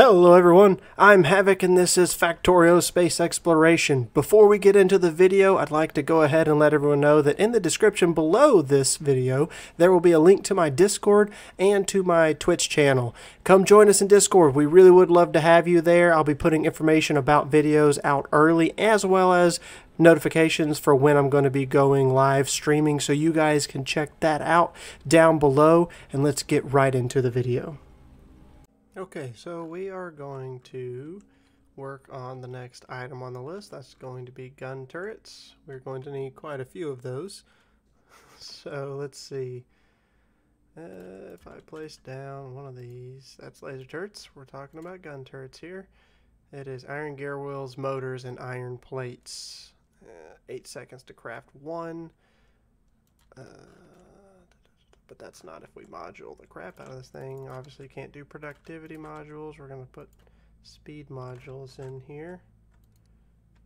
Hello everyone, I'm Havoc and this is Factorio Space Exploration. Before we get into the video, I'd like to go ahead and let everyone know that in the description below this video, there will be a link to my Discord and to my Twitch channel. Come join us in Discord. We really would love to have you there. I'll be putting information about videos out early as well as notifications for when I'm going to be going live streaming, so you guys can check that out down below, and let's get right into the video. Okay, so we are going to work on the next item on the list. That's going to be gun turrets. We're going to need quite a few of those. So let's see. If I place down one of these, that's laser turrets. We're talking about gun turrets here. It is iron gear wheels, motors, and iron plates. 8 seconds to craft one. But that's not if we module the crap out of this thing. Obviously can't do productivity modules. We're going to put speed modules in here.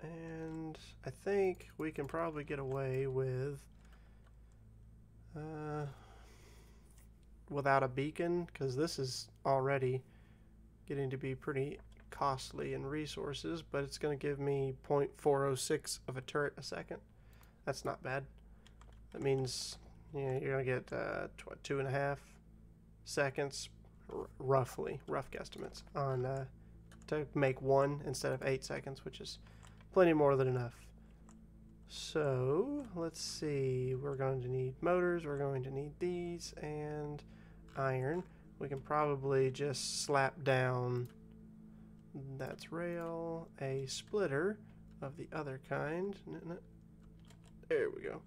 And I think we can probably get away with without a beacon, because this is already getting to be pretty costly in resources, but it's going to give me 0.406 of a turret a second. That's not bad. That means you're going to get 2.5 seconds, roughly, rough guesstimates, on to make one instead of 8 seconds, which is plenty more than enough. So let's see, we're going to need motors, we're going to need these, and iron. We can probably just slap down, that's rail, a splitter of the other kind. There we go.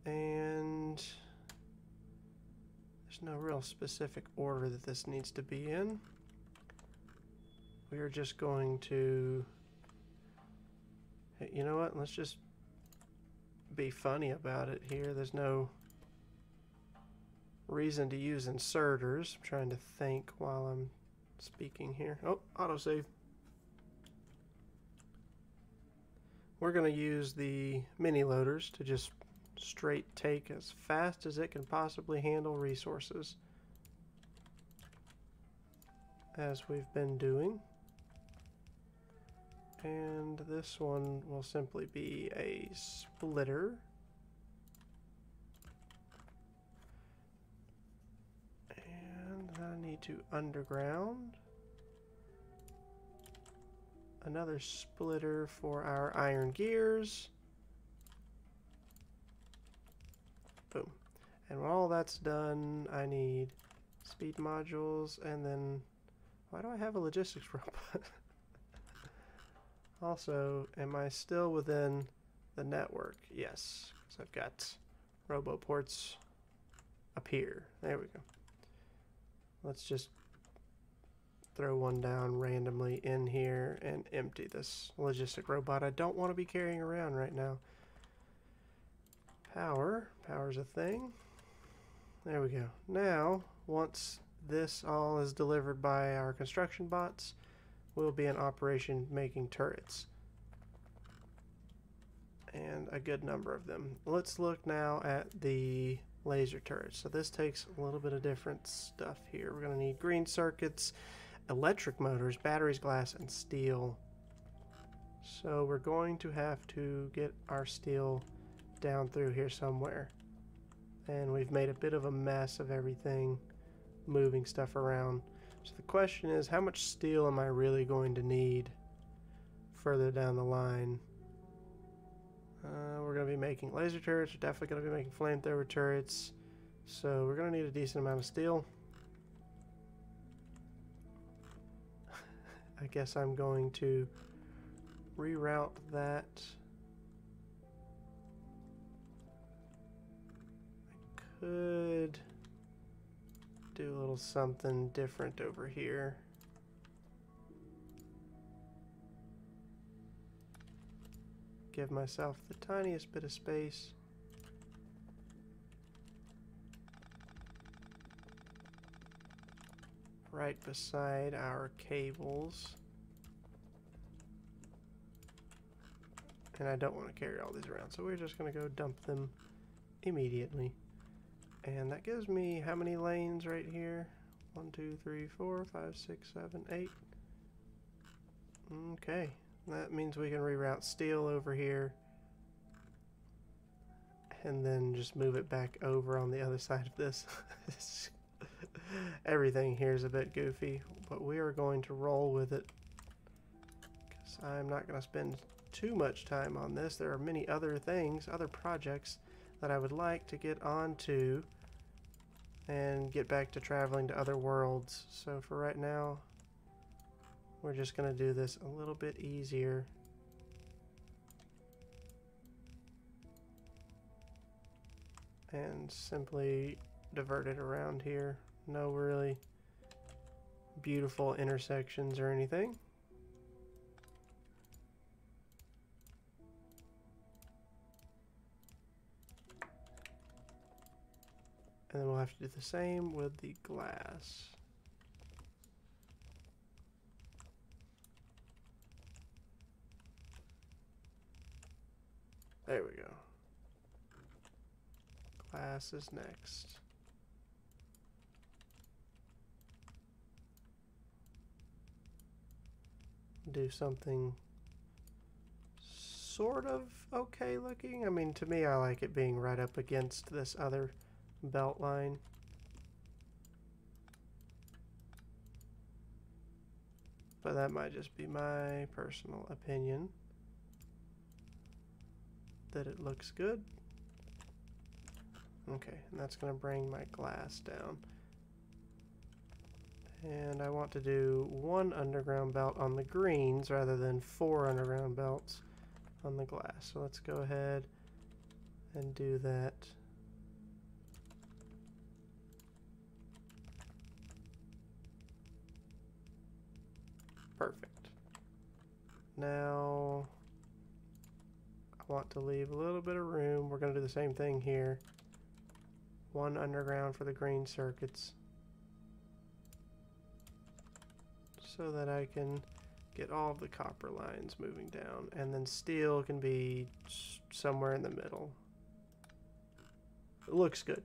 And there's no real specific order that this needs to be in. We are just going to, hey, you know what, let's just be funny about it here. There's no reason to use inserters. I'm trying to think while I'm speaking here. Oh, autosave. We're going to use the mini loaders to just straight take as fast as it can possibly handle resources, as we've been doing. And this one will simply be a splitter. And I need to underground another splitter for our iron gears. Boom. And when all that's done, I need speed modules, and then why do I have a logistics robot? Also, am I still within the network? Yes, because I've got roboports up here. There we go. Let's just throw one down randomly in here and empty this logistic robot I don't want to be carrying around right now. Power's a thing. There we go. Now, once this all is delivered by our construction bots, we'll be in operation making turrets. And a good number of them. Let's look now at the laser turrets. So this takes a little bit of different stuff here. We're going to need green circuits, electric motors, batteries, glass, and steel. So we're going to have to get our steel down through here somewhere. And we've made a bit of a mess of everything, moving stuff around. So the question is, how much steel am I really going to need further down the line? We're going to be making laser turrets. We're definitely going to be making flamethrower turrets. So we're going to need a decent amount of steel. I guess I'm going to reroute that. I could do a little something different over here. Give myself the tiniest bit of space. Right beside our cables. And I don't want to carry all these around, so we're just going to go dump them immediately. And that gives me how many lanes right here? 1, 2, 3, 4, 5, 6, 7, 8. Okay, that means we can reroute steel over here and then just move it back over on the other side of this. Everything here is a bit goofy, but we are going to roll with it because I'm not going to spend too much time on this. There are many other things, other projects that I would like to get onto and get back to traveling to other worlds. So for right now, we're just going to do this a little bit easier. And simply divert it around here. No really beautiful intersections or anything. And then we'll have to do the same with the glass. There we go. Glass is next. Do something sort of okay looking. I mean, to me, I like it being right up against this other belt line. But that might just be my personal opinion that it looks good. Okay, and that's going to bring my glass down. And I want to do 1 underground belt on the greens rather than 4 underground belts on the glass. So let's go ahead and do that. Perfect. Now I want to leave a little bit of room. We're going to do the same thing here. 1 underground for the green circuits, so that I can get all of the copper lines moving down, and then steel can be somewhere in the middle. It looks good.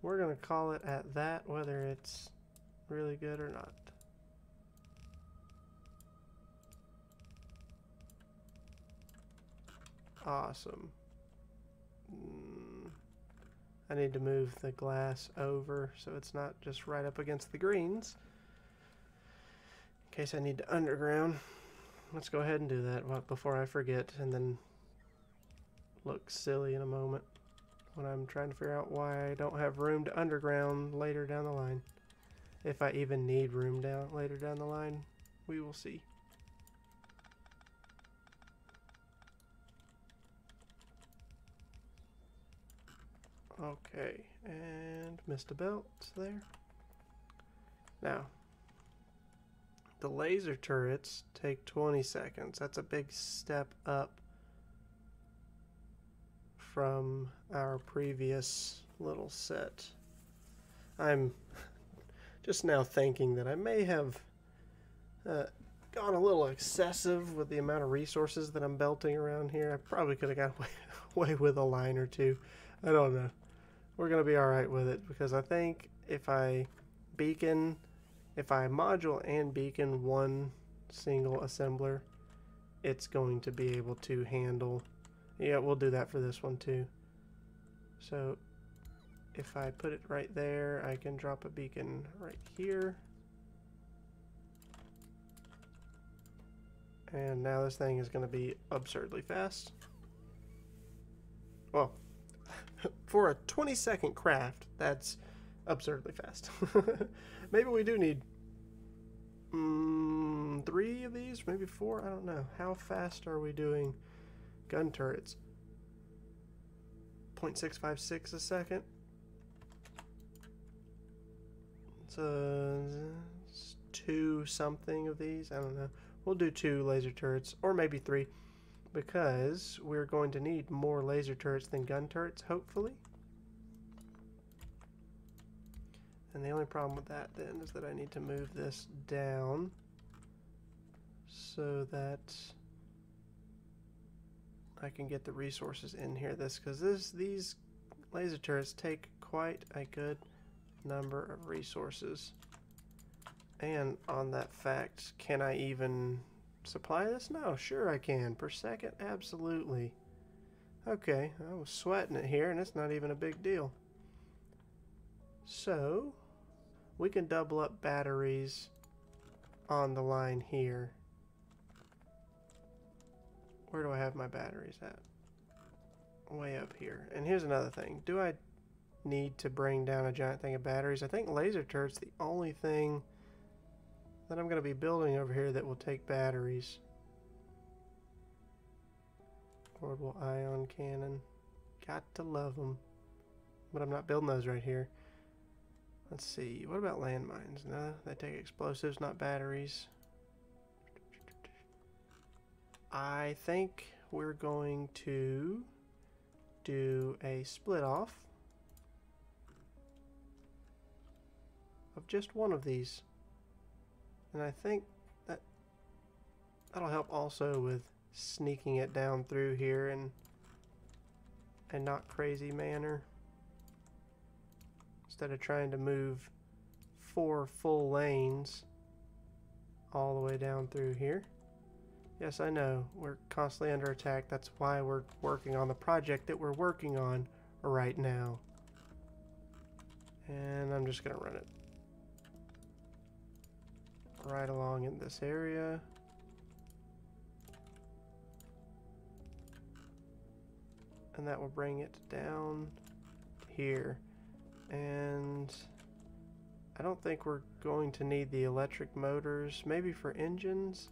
We're going to call it at that, whether it's really good or not. Awesome. I need to move the glass over so it's not just right up against the greens, in case I need to underground. Let's go ahead and do that before I forget and then look silly in a moment when I'm trying to figure out why I don't have room to underground later down the line. If I even need room later down the line, we will see. Okay, and missed a belt there. Now, the laser turrets take 20 seconds. That's a big step up from our previous little set. I'm just now thinking that I may have gone a little excessive with the amount of resources that I'm belting around here. I probably could have got away with a line or two. I don't know. We're going to be alright with it, because I think if I module and beacon one single assembler, it's going to be able to handle. Yeah, we'll do that for this one too. So if I put it right there, I can drop a beacon right here. And now this thing is going to be absurdly fast. Well, for a 20-second craft, that's absurdly fast. Maybe we do need 3 of these, maybe 4, I don't know. How fast are we doing gun turrets? 0.656 a second. So it's 2 something of these, I don't know. We'll do 2 laser turrets, or maybe 3. Because we're going to need more laser turrets than gun turrets, hopefully. And the only problem with that then is that I need to move this down so that I can get the resources in here. Because these laser turrets take quite a good number of resources. And on that fact, can I even supply this? No, sure I can. Per second? Absolutely. Okay, I was sweating it here, and it's not even a big deal. So, we can double up batteries on the line here. Where do I have my batteries at? Way up here. And here's another thing. Do I need to bring down a giant thing of batteries? I think laser turret's the only thing that I'm going to be building over here that will take batteries. Portable ion cannon. Got to love them. But I'm not building those right here. Let's see. What about landmines? No, they take explosives, not batteries. I think we're going to do a split off of just one of these. And I think that'll help also with sneaking it down through here in a not crazy manner. Instead of trying to move 4 full lanes all the way down through here. Yes, I know, we're constantly under attack. That's why we're working on the project that we're working on right now. And I'm just gonna run it right along in this area. And that will bring it down here. And I don't think we're going to need the electric motors, maybe for engines.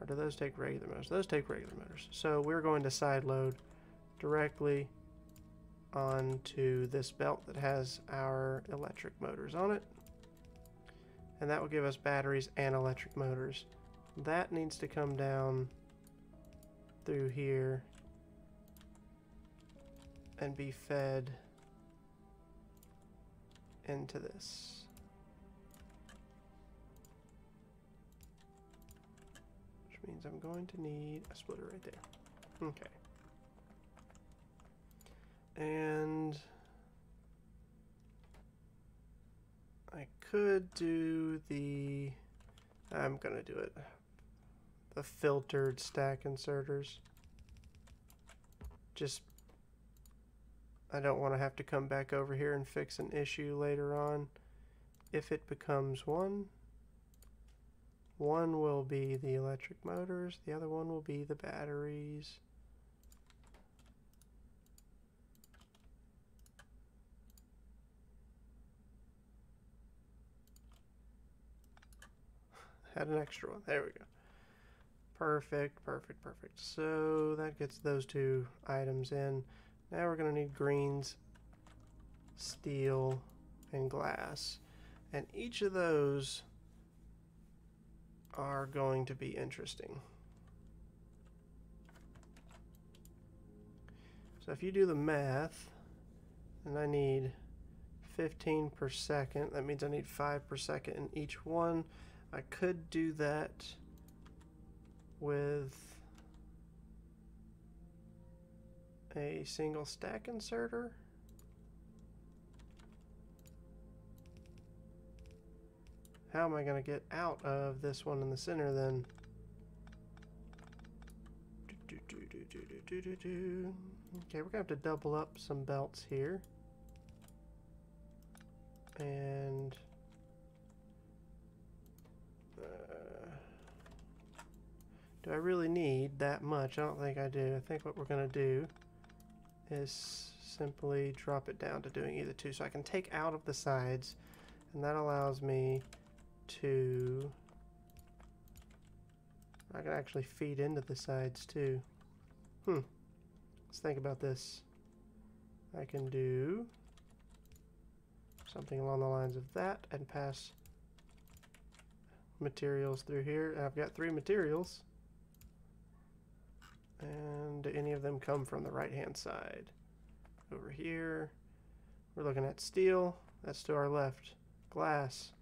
Or do those take regular motors? Those take regular motors. So we're going to side load directly onto this belt that has our electric motors on it. And that will give us batteries and electric motors. That needs to come down through here and be fed into this. Which means I'm going to need a splitter right there. Okay. And I could do the, I'm gonna do it, the filtered stack inserters. Just, I don't want to have to come back over here and fix an issue later on. If it becomes one will be the electric motors, the other one will be the batteries. Had an extra one. There we go. Perfect, perfect, perfect. So that gets those 2 items in. Now we're going to need greens, steel, and glass. And each of those are going to be interesting. So if you do the math, and I need 15 per second, that means I need 5 per second in each one. I could do that with a single stack inserter. How am I going to get out of this one in the center then? Okay, we're going to have to double up some belts here. And do I really need that much? I don't think I do. I think what we're going to do is simply drop it down to doing either 2. So I can take out of the sides, and that allows me to, I can actually feed into the sides too. Let's think about this. I can do something along the lines of that and pass materials through here. And I've got 3 materials. And do any of them come from the right hand side? Over here, we're looking at steel. That's to our left. Glass.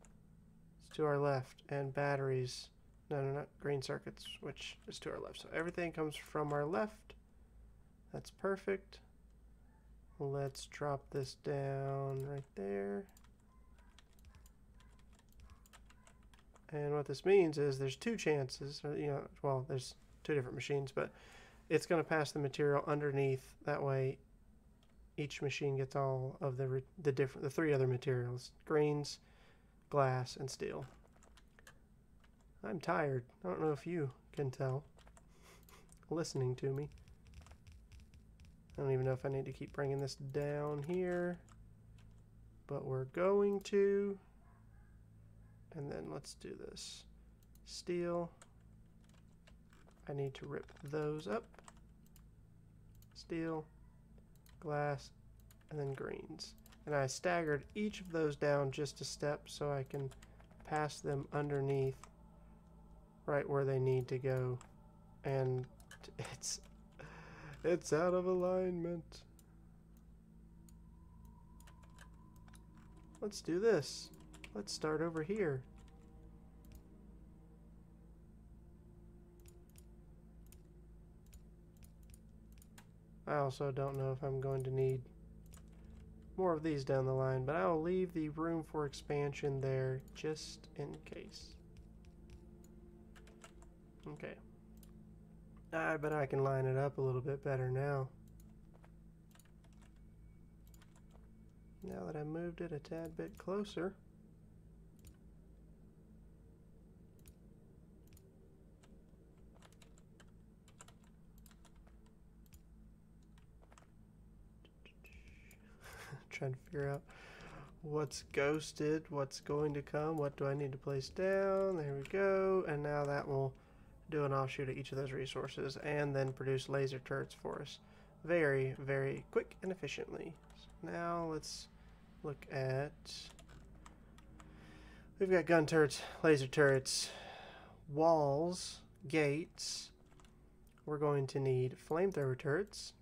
It's to our left. And batteries. No, not green circuits, which is to our left. So everything comes from our left. That's perfect. Let's drop this down right there. And what this means is there's two chances, or, well, there's two different machines, but it's going to pass the material underneath. That way, each machine gets all of the three other materials: greens, glass, and steel. I'm tired. I don't know if you can tell listening to me. I don't even know if I need to keep bringing this down here, but we're going to. And then let's do this. Steel. I need to rip those up. Steel, glass, and then greens. And I staggered each of those down just a step so I can pass them underneath right where they need to go. And it's out of alignment. Let's do this. Let's start over here. I also don't know if I'm going to need more of these down the line, but I'll leave the room for expansion there just in case. Okay. I bet I can line it up a little bit better now. Now that I moved it a tad bit closer. Trying to figure out what's ghosted, what's going to come, what do I need to place down. There we go. And now that will do an offshoot of each of those resources and then produce laser turrets for us very, very quick and efficiently. So now let's look at, we've got gun turrets, laser turrets, walls, gates. We're going to need flamethrower turrets.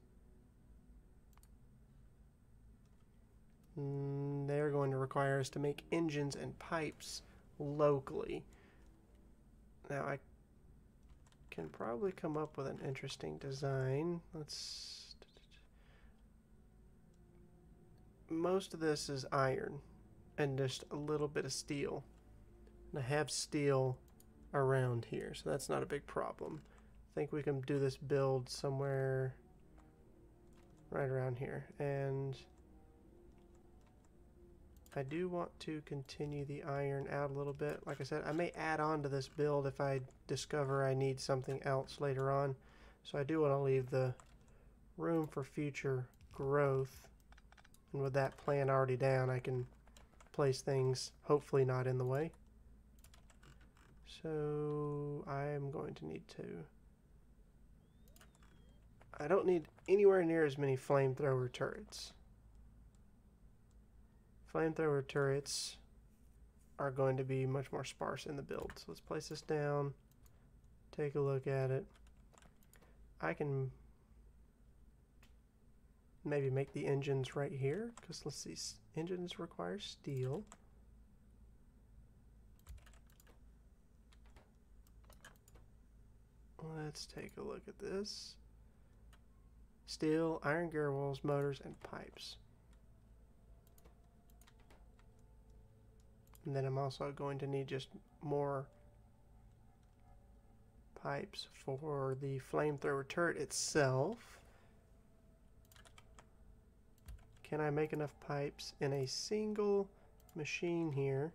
They're going to require us to make engines and pipes locally. Now I can probably come up with an interesting design. Most of this is iron and just a little bit of steel. And I have steel around here, so that's not a big problem. I think we can do this build somewhere right around here. And I do want to continue the iron out a little bit. Like I said, I may add on to this build if I discover I need something else later on. So I do want to leave the room for future growth. And with that plan already down, I can place things hopefully not in the way. So I am going to need to... I don't need anywhere near as many flamethrower turrets. Flamethrower turrets are going to be much more sparse in the build. So let's place this down, take a look at it. I can maybe make the engines right here, because let's see, engines require steel. Let's take a look at this. Steel, iron gear walls, motors, and pipes. And then I'm also going to need just more pipes for the flamethrower turret itself. Can I make enough pipes in a single machine here?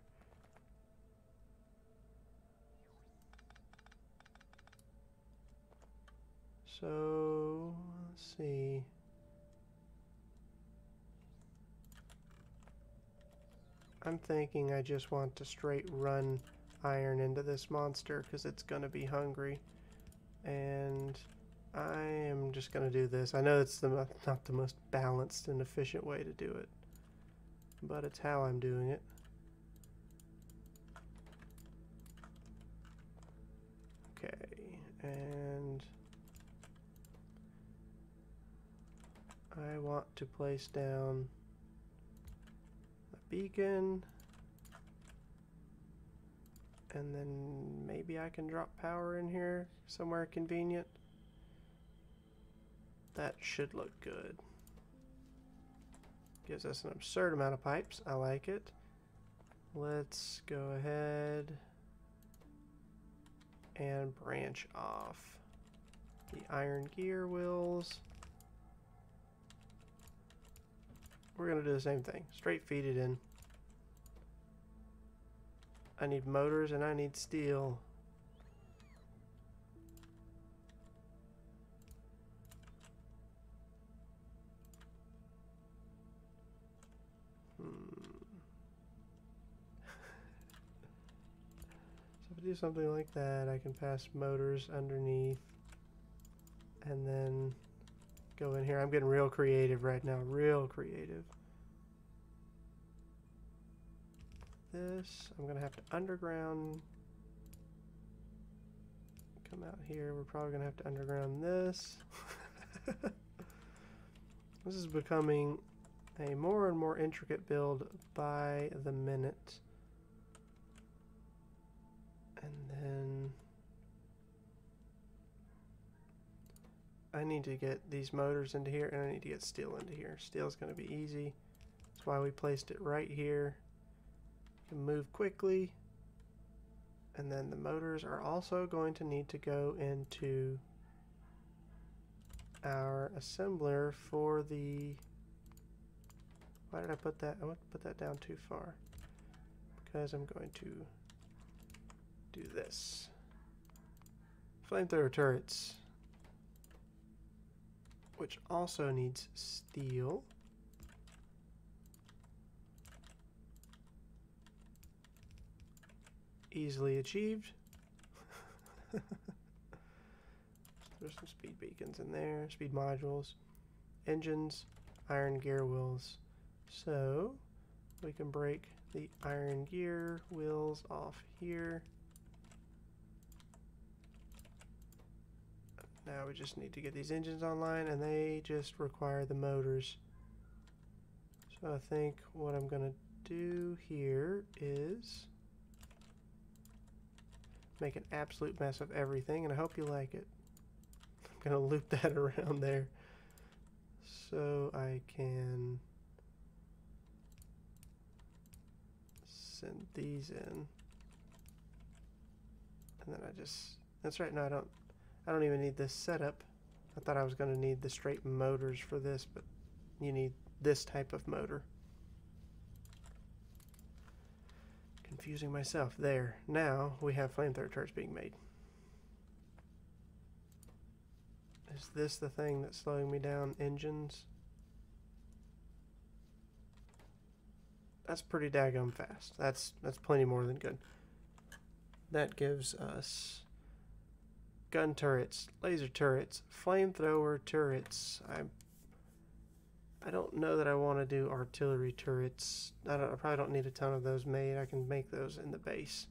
So, let's see. I'm thinking I just want to straight run iron into this monster because it's going to be hungry. And I am just going to do this. I know it's not the most balanced and efficient way to do it, but it's how I'm doing it. Okay, and I want to place down beacon, and then maybe I can drop power in here somewhere convenient. That should look good. Gives us an absurd amount of pipes. I like it. Let's go ahead and branch off the iron gear wheels. We're going to do the same thing. Straight feed it in. I need motors and I need steel. So if I do something like that, I can pass motors underneath and then go in here. I'm getting real creative right now, real creative. This, I'm going to have to underground, come out here. We're probably going to have to underground this. This is becoming a more and more intricate build by the minute. And then I need to get these motors into here, and I need to get steel into here. Steel's going to be easy. That's why we placed it right here. You can move quickly. And then the motors are also going to need to go into our assembler for the... Why did I put that? I want to put that down too far. Because I'm going to do this. Flamethrower turrets, which also needs steel. Easily achieved. There's some speed beacons in there, speed modules, engines, iron gear wheels. So we can break the iron gear wheels off here. Now we just need to get these engines online, and they just require the motors. So I think what I'm going to do here is make an absolute mess of everything, and I hope you like it. I'm going to loop that around there so I can send these in. And then that's right, no, I don't even need this setup. I thought I was going to need the straight motors for this, but you need this type of motor. Confusing myself there. Now we have flamethrower turrets being made. Is this the thing that's slowing me down? Engines? That's pretty daggum fast. That's plenty more than good. That gives us gun turrets, laser turrets, flamethrower turrets. I don't know that I want to do artillery turrets. I probably don't need a ton of those made. I can make those in the base.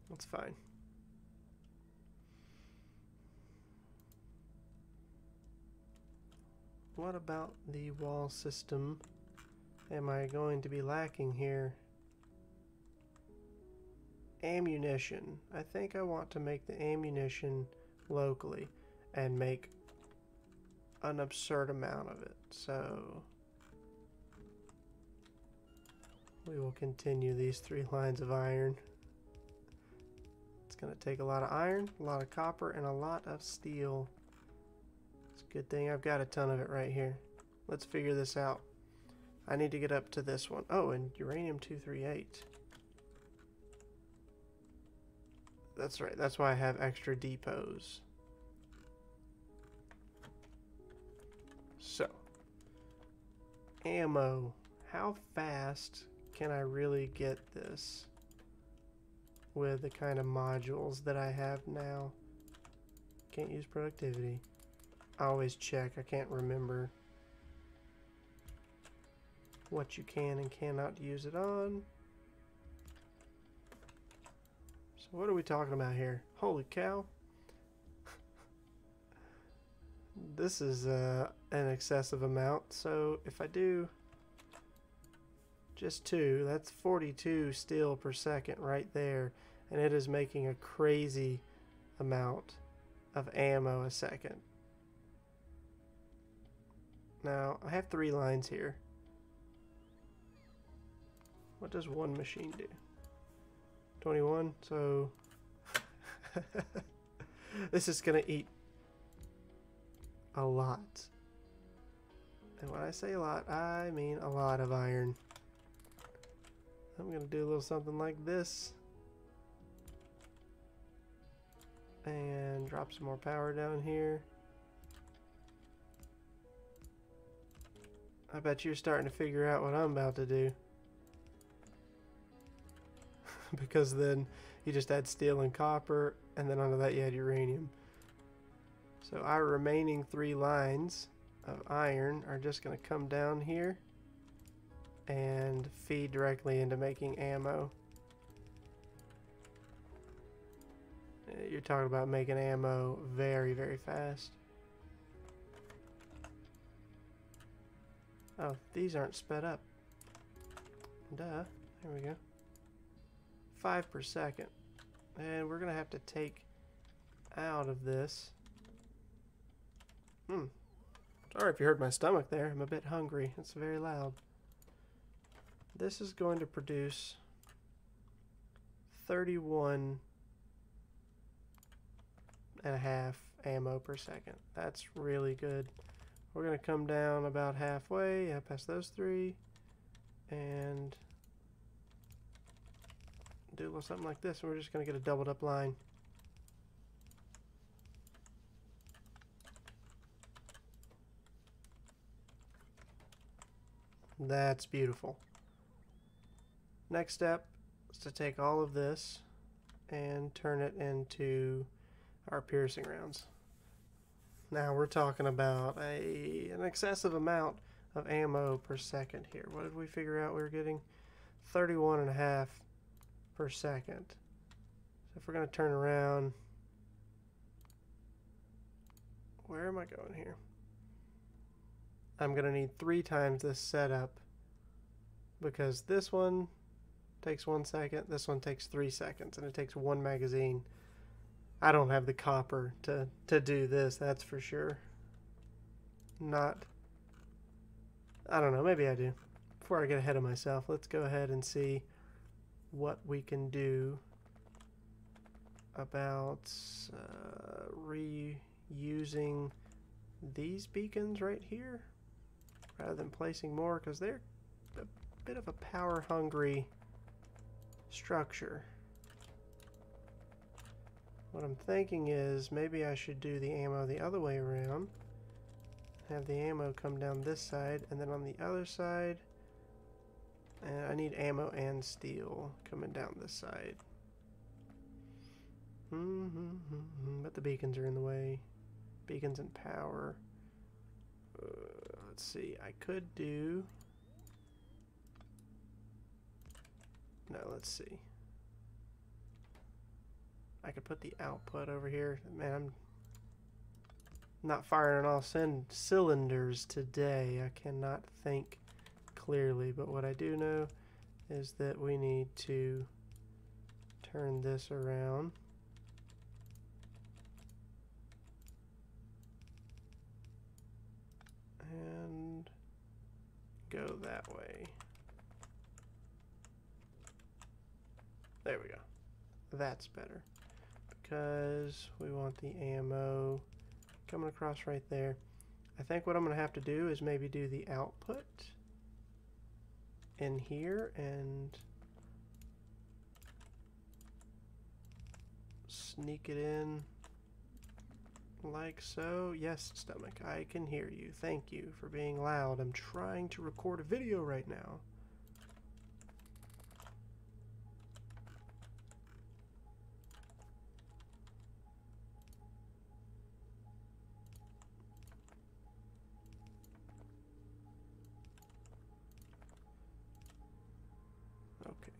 That's fine. What about the wall system? Am I going to be lacking here? Ammunition. I think I want to make the ammunition locally and make an absurd amount of it. So we will continue these 3 lines of iron. It's going to take a lot of iron, a lot of copper, and a lot of steel. It's a good thing I've got a ton of it right here. Let's figure this out. I need to get up to this one. Oh, and uranium-238. That's right, that's why I have extra depots. So, ammo. How fast can I really get this with the kind of modules that I have now? Can't use productivity. I always check, I can't remember what you can and cannot use it on. So what are we talking about here? Holy cow. This is an excessive amount. So if I do just 2, that's 42 steel per second right there. And it is making a crazy amount of ammo a second. Now, I have 3 lines here. What does one machine do? 21, so This is going to eat a lot. And when I say a lot, I mean a lot of iron. I'm going to do a little something like this. And drop some more power down here. I bet you're starting to figure out what I'm about to do. Because then you just add steel and copper, and then onto that you add uranium. So our remaining 3 lines of iron are just going to come down here and feed directly into making ammo. You're talking about making ammo very, very fast. Oh, these aren't sped up. Duh. There we go. 5 per second. And we're going to have to take out of this. Sorry if you heard my stomach there. I'm a bit hungry. It's very loud. This is going to produce 31 and a half ammo per second. That's really good. We're going to come down about halfway, past those 3, and do a little something like this. And we're just going to get a doubled up line. That's beautiful. Next step is to take all of this and turn it into our piercing rounds. Now we're talking about an excessive amount of ammo per second here. What did we figure out we were getting? 31 and a half per second. So if we're going to turn around, where am I going here? I'm going to need 3 times this setup, because this one takes 1 second, this one takes 3 seconds, and it takes 1 magazine. I don't have the copper to do this, that's for sure. I don't know, maybe I do. Before I get ahead of myself, let's go ahead and see what we can do about reusing these beacons right here, rather than placing more, because they're a bit of a power hungry structure. What I'm thinking is maybe I should do the ammo the other way around. Have the ammo come down this side, and then on the other side, and I need ammo and steel coming down this side. But the beacons are in the way. Beacons and power. Let's see, I could do... No, let's see. I could put the output over here. Man, I'm not firing on all cylinders today. I cannot think clearly, but what I do know is that we need to turn this around. And go that way. There we go. That's better, because we want the ammo coming across right there. I think what I'm going to have to do is maybe do the output in here and sneak it in like so. Yes, stomach, I can hear you. Thank you for being loud. I'm trying to record a video right now. Okay.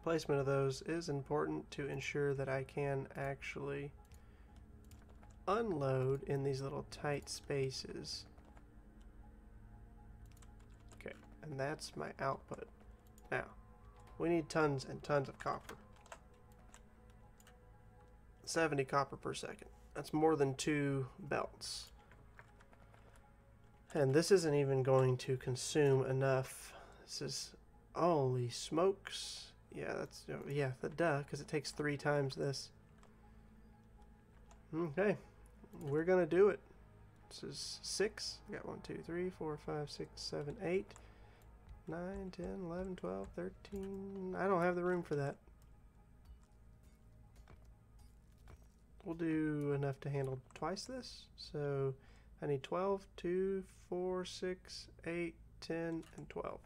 Placement of those is important to ensure that I can actually unload in these little tight spaces. Okay, and that's my output. Now, we need tons and tons of copper. 70 copper per second. That's more than 2 belts. And this isn't even going to consume enough. This is, holy smokes. Yeah, that's, yeah, the duh, because it takes 3 times this. Okay, we're gonna do it. This is 6. I got 1, 2, 3, 4, 5, 6, 7, 8, 9, 10, 11, 12, 13. I don't have the room for that. We'll do enough to handle twice this. So I need 12, 2, 4, 6, 8, 10, and 12.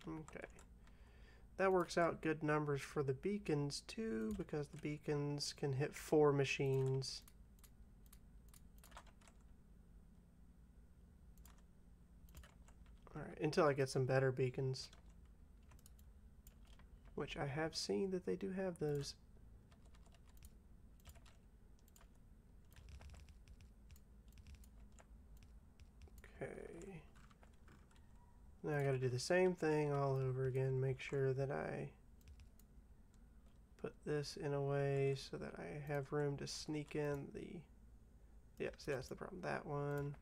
Okay. That works out good numbers for the beacons too, because the beacons can hit 4 machines. Alright, until I get some better beacons. Which I have seen that they do have those. Okay. Now I gotta do the same thing all over again. Make sure that I put this in a way so that I have room to sneak in the... Yeah, see, that's the problem. That one.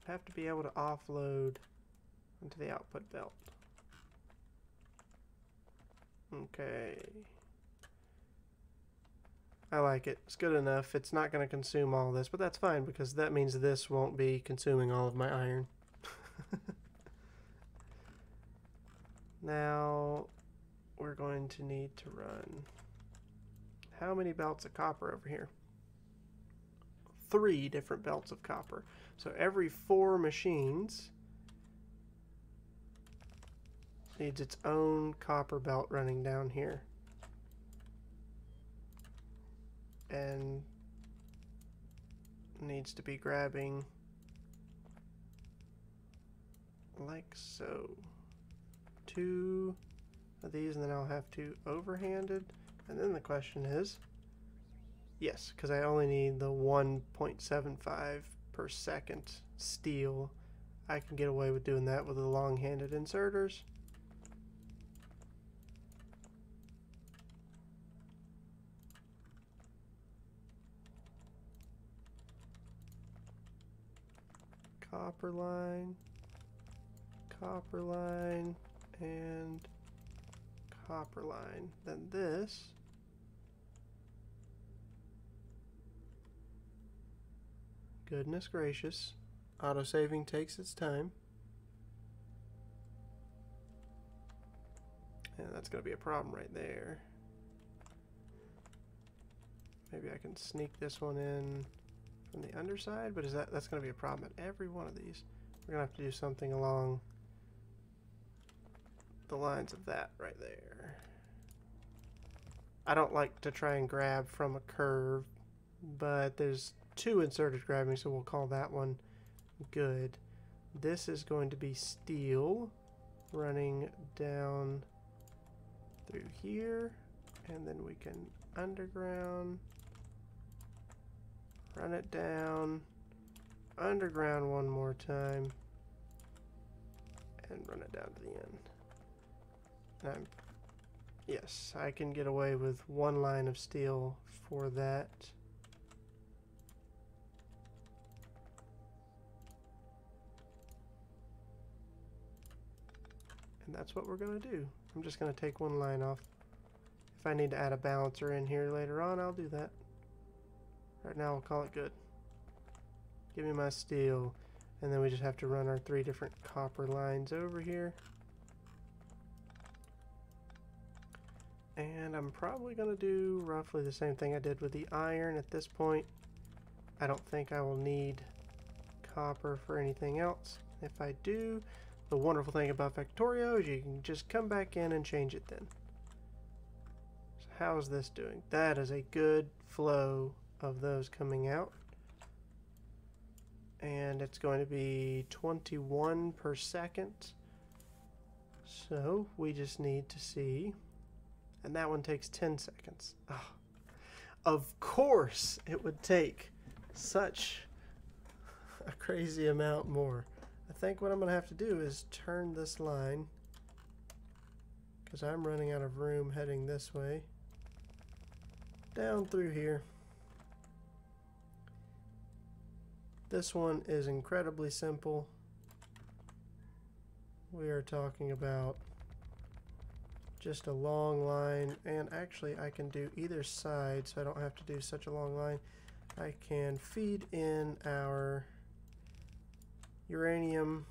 I have to be able to offload into the output belt. Okay. I like it. It's good enough. It's not going to consume all this, but that's fine because that means this won't be consuming all of my iron. Now, we're going to need to run how many belts of copper over here? 3 different belts of copper. So every 4 machines needs its own copper belt running down here. And needs to be grabbing like so. 2 of these, and then I'll have 2 overhanded. And then the question is, yes, because I only need the 1.75 per second steel. I can get away with doing that with the long-handed inserters. Copper line, and copper line. Then this goodness gracious, autosaving takes its time. And that's going to be a problem right there. Maybe I can sneak this one in from the underside, but that's going to be a problem at every one of these. We're going to have to do something along the lines of that right there. I don't like to try and grab from a curve, but there's 2 inserters grabbing, so we'll call that one good. This is going to be steel running down through here, and then we can underground, run it down, underground one more time, and run it down to the end. Yes, I can get away with 1 line of steel for that. And that's what we're going to do. I'm just going to take 1 line off. If I need to add a balancer in here later on, I'll do that. Right now, we'll call it good. Give me my steel. And then we just have to run our 3 different copper lines over here. And I'm probably going to do roughly the same thing I did with the iron at this point. I don't think I will need copper for anything else. If I do, the wonderful thing about Factorio is you can just come back in and change it then. So how is this doing? That is a good flow of those coming out. And it's going to be 21 per second. So we just need to see. And that one takes 10 seconds. Oh, of course it would take such a crazy amount more. I think what I'm going to have to do is turn this line, because I'm running out of room heading this way, down through here. This one is incredibly simple. We are talking about just a long line, and actually I can do either side so I don't have to do such a long line. I can feed in our uranium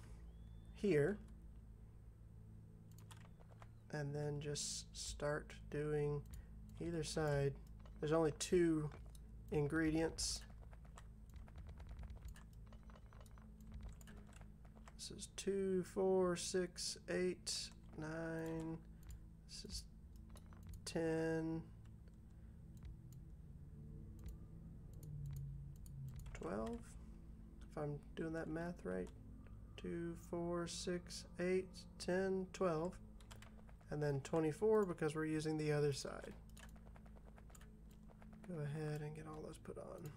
here and then just start doing either side. There's only 2 ingredients. This is 2, 4, 6, 8, 9. This is 10, 12. If I'm doing that math right. 2, 4, 6, 8, 10, 12. And then 24 because we're using the other side. Go ahead and get all those put on.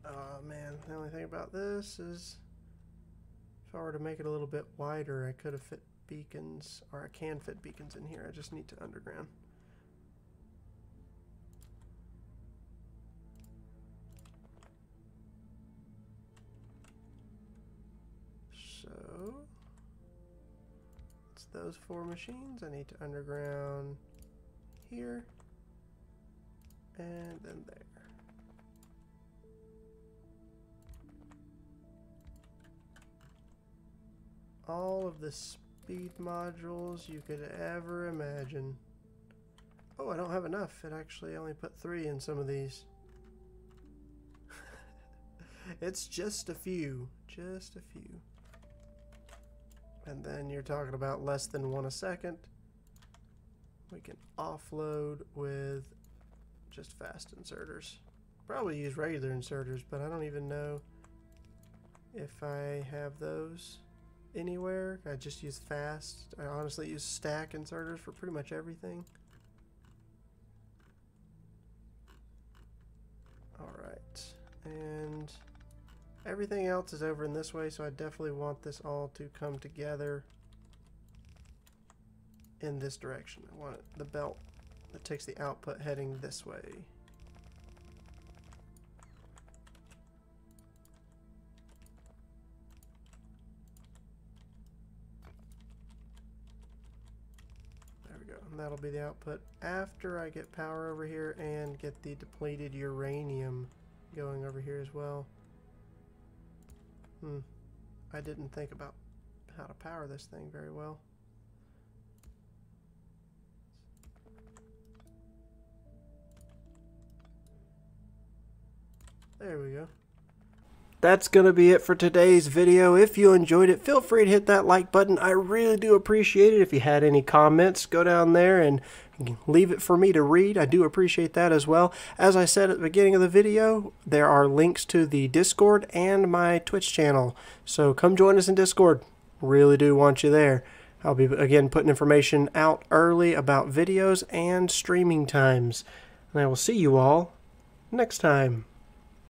Oh man, the only thing about this is if I were to make it a little bit wider, I could have fit beacons, or I can fit beacons in here. I just need to underground. So it's those 4 machines. I need to underground here and then there. All of the speed modules you could ever imagine. Oh, I don't have enough. It actually only put 3 in some of these. It's just a few. Just a few. And then you're talking about less than 1 a second. We can offload with just fast inserters. Probably use regular inserters, but I don't even know if I have those anywhere. I just use fast. I honestly use stack inserters for pretty much everything. Alright, and everything else is over in this way, so I definitely want this all to come together in this direction. I want the belt that takes the output heading this way. And that'll be the output after I get power over here and get the depleted uranium going over here as well. I didn't think about how to power this thing very well. There we go. That's going to be it for today's video. If you enjoyed it, feel free to hit that like button. I really do appreciate it. If you had any comments, go down there and leave it for me to read. I do appreciate that as well. As I said at the beginning of the video, there are links to the Discord and my Twitch channel. So come join us in Discord. Really do want you there. I'll be, again, putting information out early about videos and streaming times. And I will see you all next time.